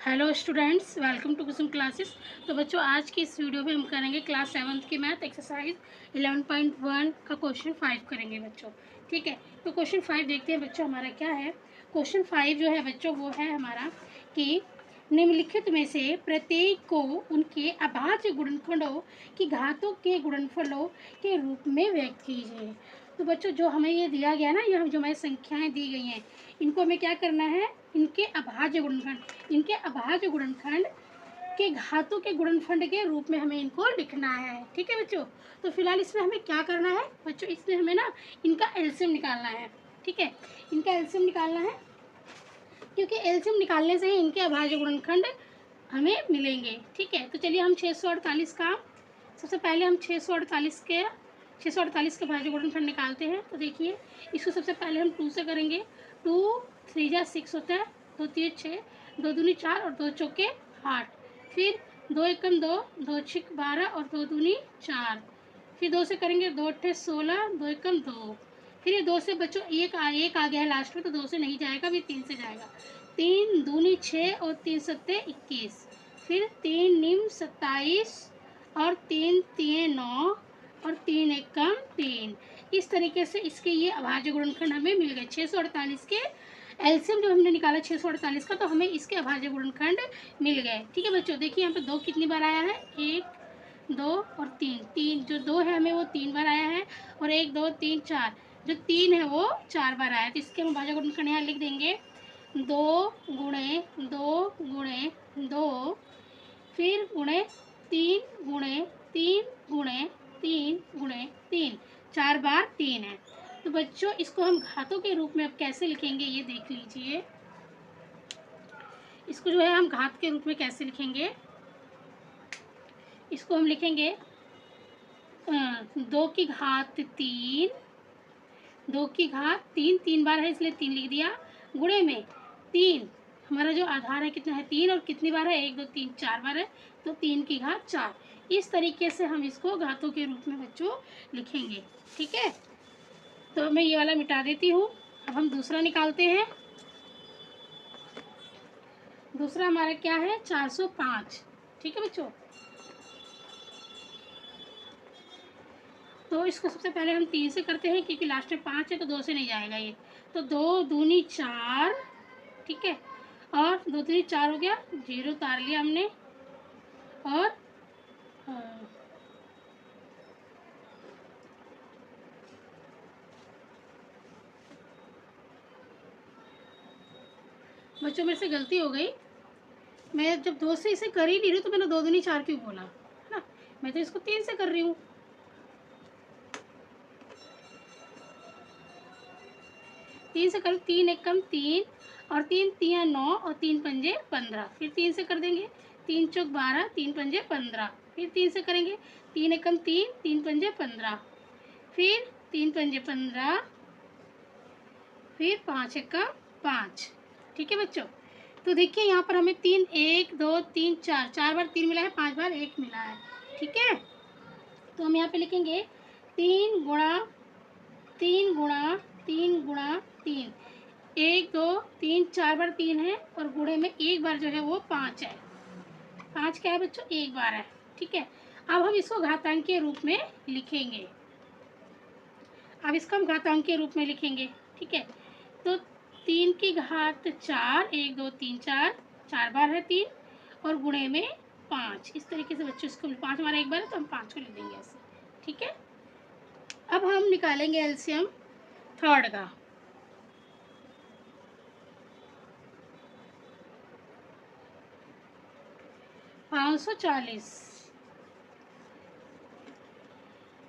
Hello students, welcome to Kusum classes. तो बच्चों, आज की इस वीडियो में हम करेंगे क्लास 7th की मैथ एक्सरसाइज 11.1 का क्वेश्चन 5 करेंगे बच्चों। ठीक है, तो क्वेश्चन 5 देखते हैं बच्चों हमारा क्या है। क्वेश्चन 5 जो है बच्चों वो है हमारा कि निम्नलिखित में से प्रत्येक को उनके अभाज्य गुणनखंडों की घातों के गुणनफलों के रूप में व्यक्त कीजिए। तो बच्चों, जो हमें ये दिया गया ना, ये जो हमारी संख्याएं दी गई हैं, इनको हमें क्या करना है, इनके अभाज्य गुणनखंड के घातों के गुणनफल के रूप में हमें इनको लिखना है। ठीक है बच्चों, तो फिलहाल इसमें हमें क्या करना है बच्चों, इसमें हमें ना इनका एलसीएम निकालना है। ठीक है, इनका एलसीएम निकालना है, क्योंकि एलसीएम निकालने से ही इनके अभाज्य गुणनखंड हमें मिलेंगे। ठीक है, तो चलिए हम 648 का सबसे पहले हम 648 के भाज्य गुणनफल निकालते हैं। तो देखिए, इसको सबसे पहले हम 2 से करेंगे। 2 3 जा 6 होता है, 2 3 6, 2 दूनी 4 और 2 चौके 8। फिर 2 एकम 2, 2 छिक 12 और 2 दूनी 4। फिर 2 से करेंगे, 2 अट्ठे 16, 2 एकम 2। फिर ये 2 से बच्चों एक आ गया है लास्ट में, तो 2 से नहीं जाएगा, फिर 3 से जाएगा। 3 दूनी 6 और 3 सत्ते 21। फिर 3 निम 27 और 3 तीन 9 और 3 एकम 3। इस तरीके से इसके ये अभाज्य गुणनखंड हमें मिल गए। 648 के एलसीएम जो हमने निकाला 648 का, तो हमें इसके अभाज्य गुणनखंड मिल गए। ठीक है बच्चों, देखिए यहाँ पे 2 कितनी बार आया है, 1 2 और 3 जो 2 है हमें वो 3 बार आया है, और 1 2 3 4 जो 3 है वो 4 बार आया है। तो इसके हम अभाज्य गुणनखंड यहाँ लिख देंगे 2 गुणे 2 गुणे 2, फिर गुणे 3 गुणे 3 गुणे 3 गुणे 3, 4 बार 3 है। तो बच्चों, इसको हम घातों के रूप में अब कैसे लिखेंगे ये देख लीजिए। इसको जो है हम घात के रूप में कैसे लिखेंगे, इसको हम लिखेंगे 2 की घात 3, 2 की घात 3, 3 बार है इसलिए 3 लिख दिया, गुणे में 3, हमारा जो आधार है कितना है 3, और कितनी बार है 1 2 3 4 बार है, तो 3 की घात 4। इस तरीके से हम इसको घातों के रूप में बच्चों लिखेंगे। ठीक है, तो मैं ये वाला मिटा देती हूँ। अब हम दूसरा निकालते हैं। दूसरा हमारा क्या है, 405। ठीक है बच्चों, तो इसको सबसे पहले हम 3 से करते हैं, क्योंकि लास्ट में 5 है तो 2 से नहीं जाएगा ये। तो 2 दूनी 4, ठीक है, और 2 दूनी 4 हो गया, 0 उतार लिया हमने, और बच्चों मेरे से गलती हो गई, मैं जब 2 से इसे कर ही नहीं रही तो मैंने 2 दूनी 4 क्यों बोला, है ना। मैं तो इसको 3 से कर रही हूँ। 3 से कर, 3 एकम 3 और 3 तिया 9 और 3 पंजे 15। फिर 3 से कर देंगे, 3 चौक 12, 3 पंजे 15। फिर 3 से करेंगे, 3 एकम 3, 3 पंजे 15। फिर 3 पंजे 15, फिर 5 एकम 5। ठीक है बच्चों, तो देखिए यहाँ पर हमें 3 1 2 3 4, 4 बार 3 मिला है, 5 बार 1 मिला है। ठीक है, तो हम यहाँ पे लिखेंगे 3 गुणा 3 गुणा 3 गुणा 3, 1 2 3 4 बार 3 है, और गुणे में एक बार जो है वो 5 है। 5 क्या है बच्चों, एक बार है। ठीक है, अब हम इसको घातांक के रूप में लिखेंगे। अब इसको हम घातांक के रूप में लिखेंगे। ठीक है, तो 3 की घात 4, 1 2 3 4, 4 बार है 3, और गुणे में 5। इस तरीके से बच्चों इसको 5 हमारा एक बार है तो हम 5 को लिख देंगे ऐसे। ठीक है, अब हम निकालेंगे एलसीएम थर्ड का। 540।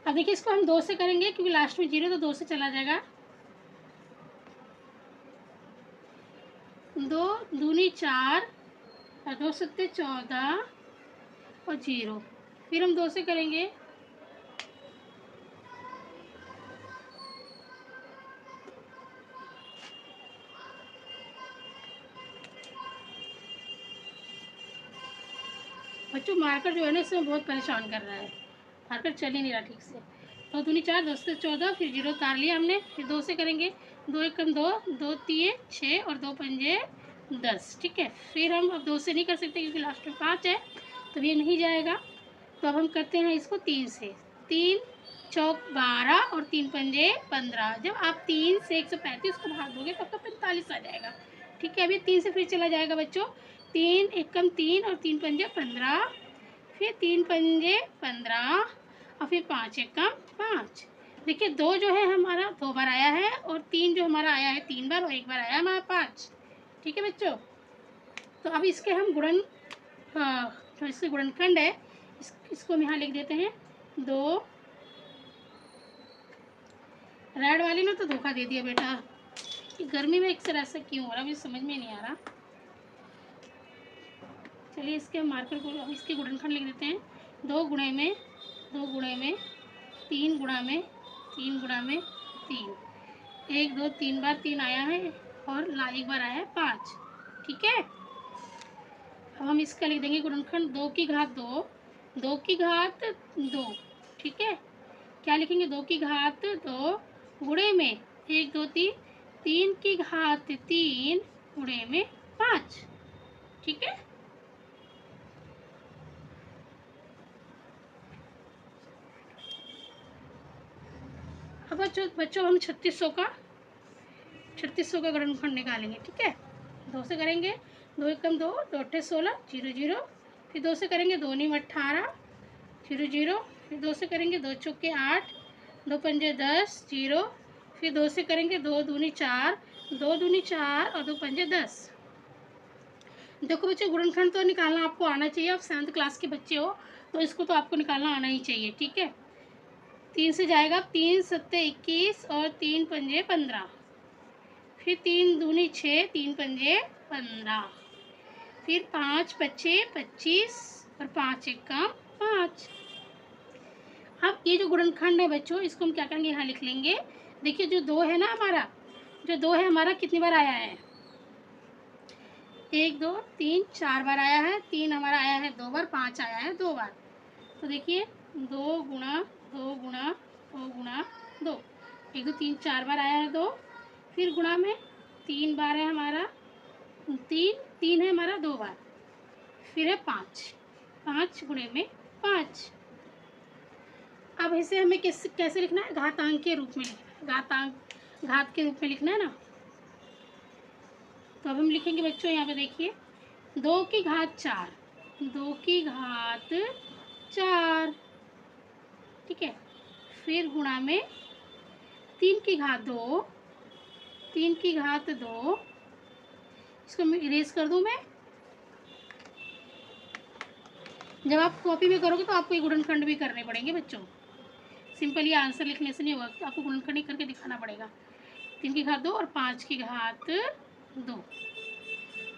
अब देखिए, इसको हम 2 से करेंगे, क्योंकि लास्ट में 0 तो 2 से चला जाएगा। 2 दूनी 4 और 2 सत्ते 14 और 0। फिर हम 2 से करेंगे, बच्चों मार्कर जो है ना इसमें बहुत परेशान कर रहा है, मार्कर चल ही नहीं रहा ठीक से। 2 दूनी 4, 2 से 14, फिर 0 उतार लिया हमने। फिर 2 से करेंगे, 2 एकम 2, 2 तिये 6 और 2 पंजे 10, ठीक है। फिर हम अब 2 से नहीं कर सकते क्योंकि लास्ट में 5 है, तो ये नहीं जाएगा। तो अब हम करते हैं इसको 3 से। 3 चौक 12 और 3 पंजे 15। जब आप 3 से 135 को भाग दोगे तो आपका 45 आ जाएगा, ठीक है। अभी 3 से फिर चला जाएगा बच्चों। 3 एकम 3 और 3 पंजे 15, फिर 3 पंजे 15 और फिर 5 एकम 5। देखिए 2 जो है हमारा 2 बार आया है और 3 जो हमारा आया है 3 बार और 1 बार आया है हमारा 5, ठीक है बच्चों। तो अब इसके हम गुणन, जो इसके गुणनखंड है इसको हम यहाँ लिख देते हैं 2। रेड वाले ने तो धोखा दे दिया बेटा, कि गर्मी में अक्सर ऐसा क्यों हो रहा है, मुझे समझ में नहीं आ रहा। चलिए इसके मार्कर को, अब इसके गुणनखंड लिख देते हैं 2 गुणे में 2 गुणे में 3 गुणा में 3 गुणा में 3। 1 2 3 बार 3 आया है और 1 बार आया है 5, ठीक है। अब हम इसका लिख देंगे गुणनखंड 2 की घात 2, 2 की घात 2, ठीक है। क्या लिखेंगे 2 की घात 2 गुणे में 1 2 3, 3 की घात 3 गुणे में 5, ठीक है। अब बच्चों हम 3600 का गुणनखंड निकालेंगे, ठीक है। 2 से करेंगे 2 एकम 2, 2 अट्ठे 16 0 0। फिर 2 से करेंगे 2 नीम 18 0 0। फिर 2 से करेंगे 2 चौके 8, 2 पंजे 10 0। फिर 2 से करेंगे 2 दूनी 4, 2 दूनी 4 और 2 पंजे 10। देखो बच्चों गुणनखंड तो निकालना आपको आना चाहिए, आप 7th क्लास के बच्चे हो तो इसको तो आपको निकालना आना ही चाहिए, ठीक है। 3 से जाएगा 3 सत्ते 21 और 3 पंजे 15। फिर 3 दूनी 6, 3 पंजे 15। फिर 5 पच्चे 25 और 5 एकम 5। अब ये जो गुणनखंड है बच्चों इसको हम क्या करेंगे, यहाँ लिख लेंगे। देखिए जो 2 है ना हमारा, जो 2 है हमारा कितनी बार आया है, 1 2 3 4 बार आया है। 3 हमारा आया है 2 बार, 5 आया है 2 बार। तो देखिए 2 गुणा 2 गुणा 2 गुणा 2, 1 2 3 4 बार आया है 2। फिर गुणा में 3 बार है हमारा, 3 है हमारा 2 बार। फिर है 5 गुणे में 5। अब इसे हमें कैसे लिखना है, घातांक के रूप में लिखना है, घात के रूप में लिखना है ना। तो अब हम लिखेंगे बच्चों यहाँ पे देखिए 2 की घात 4, 2 की घात 4, ठीक है। फिर गुणा में 3 की घात 2, 3 की घात 2। इसको मैं इरेज कर दूँ मैं। जब आप कॉपी में करोगे तो आपको ये गुणनखंड भी करने पड़ेंगे बच्चों, सिंपली आंसर लिखने से नहीं होगा, तो आपको गुणनखंड ही करके दिखाना पड़ेगा। 3 की घात 2 और 5 की घात 2।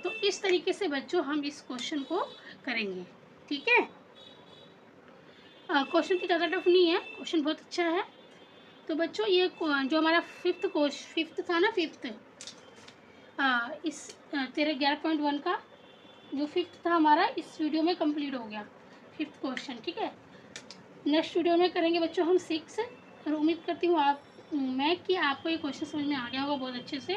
तो इस तरीके से बच्चों हम इस क्वेश्चन को करेंगे, ठीक है। क्वेश्चन तो ज़्यादा टफ नहीं है, क्वेश्चन बहुत अच्छा है। तो बच्चों ये जो हमारा फिफ्थ था ना, इस 11.1 का जो 5th था हमारा इस वीडियो में कंप्लीट हो गया 5th क्वेश्चन, ठीक है। नेक्स्ट वीडियो में करेंगे बच्चों हम 6। और उम्मीद करती हूँ मैं कि आपको ये क्वेश्चन समझ में आ गया होगा बहुत अच्छे से।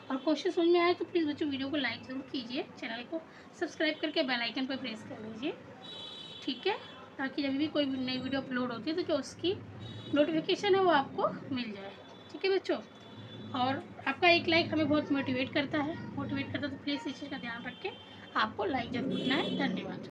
और क्वेश्चन समझ में आए तो प्लीज़ बच्चों वीडियो को लाइक ज़रूर कीजिए, चैनल को सब्सक्राइब करके बेल आइकन पर प्रेस कर लीजिए, ठीक है, ताकि जब भी कोई नई वीडियो अपलोड होती है तो जो उसकी नोटिफिकेशन है वो आपको मिल जाए, ठीक है बच्चों। और आपका एक लाइक हमें बहुत मोटिवेट करता है, तो प्लीज़ इस चीज़ का ध्यान रख के आपको लाइक जरूर करना है। धन्यवाद।